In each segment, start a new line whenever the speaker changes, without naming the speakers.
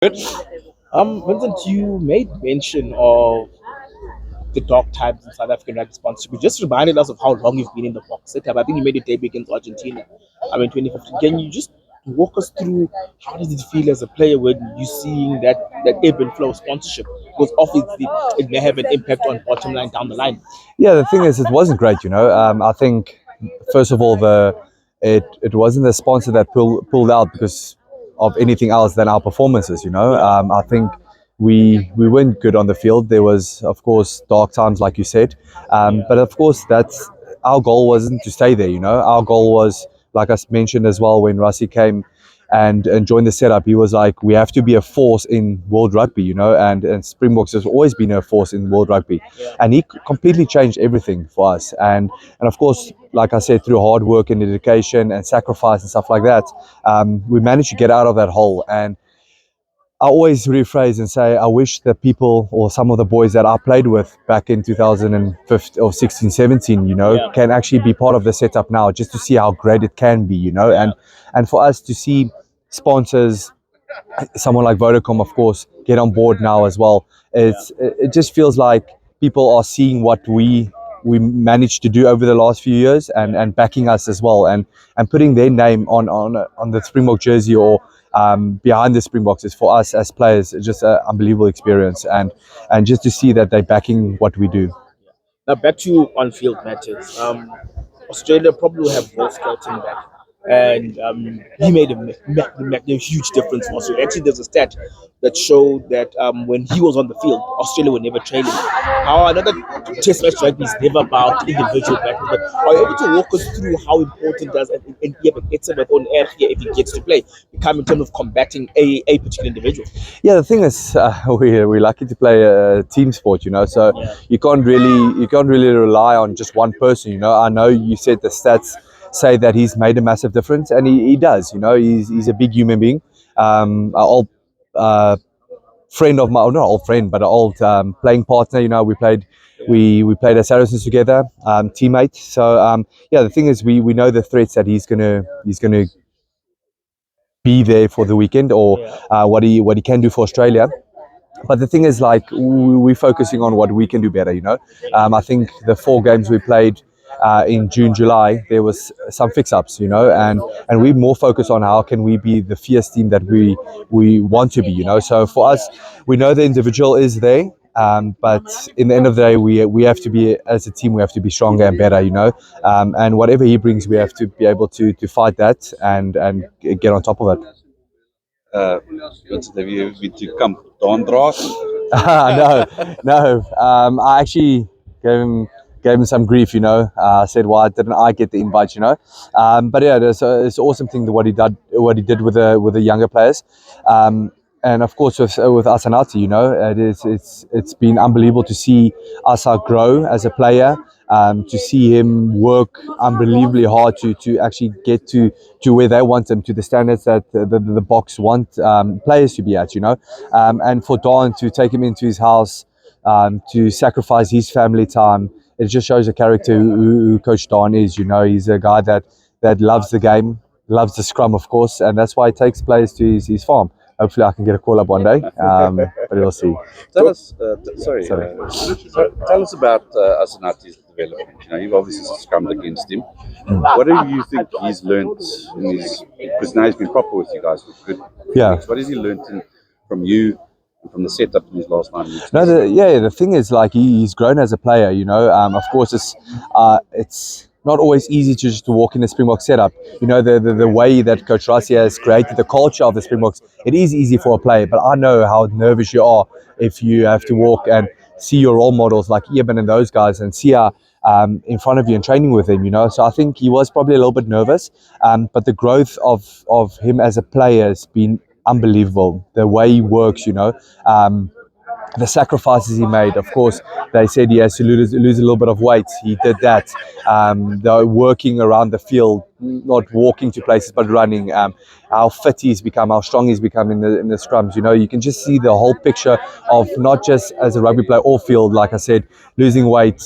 Good. Vincent, you made mention of the dark times in South African rugby sponsorship. You just reminded us of how long you've been in the box setup. I think you made a debut against Argentina. In 2015. Can you just walk us through how does it feel as a player when you seeing that ebb and flow of sponsorship? Because obviously it may have an impact on bottom line down the line.
Yeah, the thing is, it wasn't great. I think first of all, it wasn't the sponsor that pulled out because of anything else than our performances. I think we weren't good on the field. There was, of course, dark times, like you said, but of course, that's our goal wasn't to stay there. Our goal was, like I mentioned as well, when Rassi came and joined the setup, he was like, we have to be a force in world rugby, and Springboks has always been a force in world rugby. And he completely changed everything for us. And of course, like I said, through hard work and dedication and sacrifice and stuff like that, we managed to get out of that hole. And I always rephrase and say, I wish the people or some of the boys that I played with back in 2015 or 16, 17, can actually be part of the setup now, just to see how great it can be, and for us to see sponsors, someone like Vodacom, of course, get on board now as well. It just feels like people are seeing what we managed to do over the last few years and backing us as well, and putting their name on the Springbok jersey or behind the Springboks is for us as players just an unbelievable experience, and just to see that they're backing what we do.
Now back to on-field matters. Australia probably will have Paul Skelton back, and he made a huge difference for Australia. Actually, there's a stat that showed that when he was on the field, Australia were never trailing. Now, I know that Test match rugby is never about individual battles, but are you able to walk us through how important does and yeah, but it's about on air here if he gets to play become in terms of combating a particular individual?
Yeah, the thing is, we're lucky to play a team sport, so
Yeah.
you can't really rely on just one person. I know you said the stats say that he's made a massive difference, and he does. He's a big human being. An old friend of mine, not an old friend, but an old playing partner. We played at Saracens together, teammate. So yeah, the thing is, we know the threats that he's gonna be there for the weekend, or what he can do for Australia. But the thing is, like, we're focusing on what we can do better. I think the 4 games we played in June, July, there was some fix-ups, and we more focus on how can we be the fierce team that we want to be. So for us, we know the individual is there. But in the end of the day, we have to be, as a team, we have to be stronger and better, and whatever he brings, we have to be able to fight that and get on top of it.
Vincent, have you been to Camp Dawndraad?
No, no. I actually gave him some grief. I said, "Why didn't I get the invite?" But yeah, it's an awesome thing that what he did with the younger players. And of course, with Asanati, it's been unbelievable to see Asa grow as a player, to see him work unbelievably hard to actually get to where they want him, to the standards that the box want players to be at, and for Don to take him into his house, to sacrifice his family time. It just shows the character who Coach Don is. He's a guy that loves the game, loves the scrum, of course, and that's why he takes players to his farm. Hopefully, I can get a call up one day, but we'll see.
Tell us,
Sorry.
tell us about Asanati's development. You've obviously scrummed against him. What do you think he's learnt in his? Because now he's been proper with you guys for good.
Yeah.
Weeks. What has he learnt from you and from the setup in his last 9 weeks?
No, the thing is, like, he's grown as a player. Of course, it's not always easy to just walk in the Springbok setup. The way that Coach Rassi has created the culture of the Springboks, it is easy for a player, but I know how nervous you are if you have to walk and see your role models like Eben and those guys, and see in front of you and training with him. So I think he was probably a little bit nervous, but the growth of him as a player has been unbelievable. The way he works, the sacrifices he made. Of course, they said he has to lose a little bit of weight. He did that. They're working around the field, not walking to places, but running. How fit he's become, how strong he's become in the scrums. You can just see the whole picture of not just as a rugby player, off field, like I said, losing weight,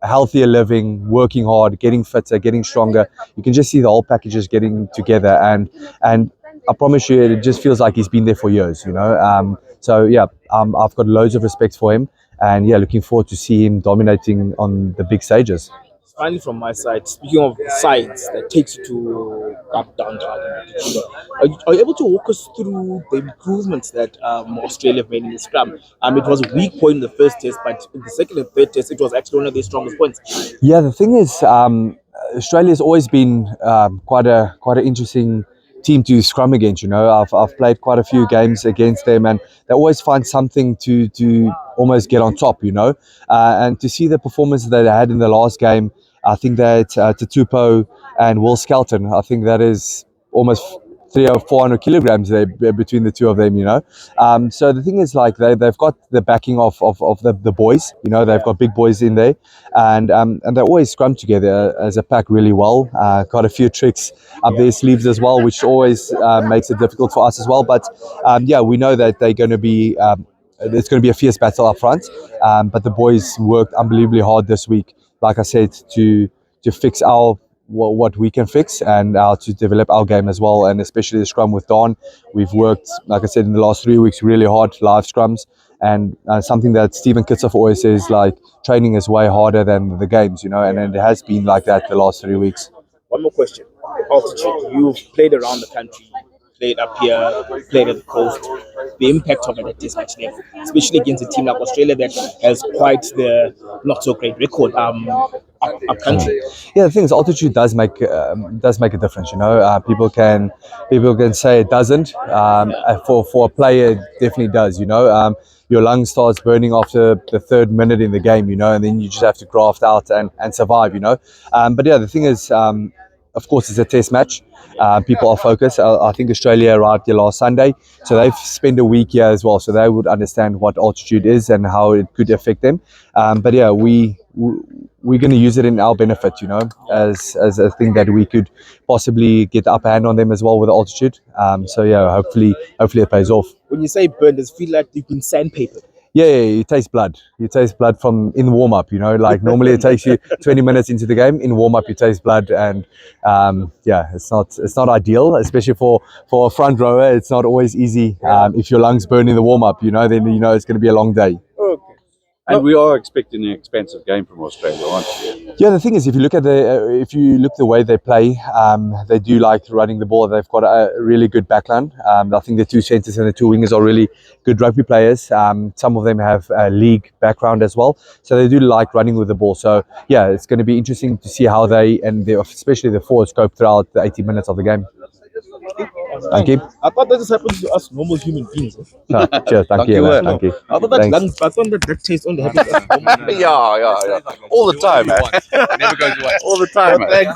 healthier living, working hard, getting fitter, getting stronger. You can just see the whole packages getting together, and I promise you, it just feels like he's been there for years, you know. I've got loads of respect for him, and yeah, looking forward to see him dominating on the big stages.
Finally, from my side, speaking of sides that takes you to up, down, are you able to walk us through the improvements that Australia have made in the scrum? It was a weak point in the first test, but in the second and third test, it was actually one of their strongest points.
Yeah, the thing is, Australia's always been quite an interesting team to scrum against. You know, I've played quite a few games against them, and they always find something to almost get on top. You know, and to see the performance that they had in the last game, I think that Tatupo and Will Skelton, I think that is almost 300 or 400 kilograms there between the two of them, you know. So the thing is, like, they've got the backing of the boys, you know. They've got big boys in there, and they always scrum together as a pack really well. Got a few tricks up their sleeves as well, which always makes it difficult for us as well. But yeah, we know that they're going to be it's going to be a fierce battle up front, but the boys worked unbelievably hard this week, like I said, to fix our what we can fix and to develop our game as well, and especially the scrum with Don. We've worked, like I said, in the last 3 weeks really hard, live scrums, and something that Stephen Kitsoff always says, like, training is way harder than the games, you know, and it has been like that the last 3 weeks.
One more question. Altitude. You've played around the country, played up here, played at the coast. The impact of it at this match level, especially against a team like Australia that has quite the not so great record up country.
Yeah, the thing is, altitude does make a difference. You know, people can say it doesn't. For a player, it definitely does. You know, your lung starts burning after the 3rd minute in the game. You know, and then you just have to graft out and survive. You know, but yeah, the thing is, of course, it's a test match. People are focused. I think Australia arrived here last Sunday, so they've spent a week here as well, so they would understand what altitude is and how it could affect them. But yeah, we're going to use it in our benefit, you know, as a thing that we could possibly get the upper hand on them as well with the altitude. So yeah, hopefully it pays off.
When you say burn, does it feel like you've been sandpapered?
Yeah, you taste blood. You taste blood from in warm up. You know, like normally it takes you 20 minutes into the game. In warm up, you taste blood, and yeah, it's not ideal, especially for a front rower. It's not always easy. If your lungs burn in the warm up, you know, then you know it's going to be a long day.
Okay. And we are expecting an expensive game from Australia, aren't we?
Yeah, the thing is, if you look the way they play, they do like running the ball. They've got a really good backline. I think the 2 centers and the 2 wingers are really good rugby players. Some of them have a league background as well, so they do like running with the ball. So yeah, it's going to be interesting to see how especially the forwards cope throughout the 80 minutes of the game. Thank you.
I thought that just happens to us normal human beings.
No, cheers, thank you. Thank you.
I thought that taste only happens to us.
Yeah. All the time, man.
It never goes away.
All the time, man.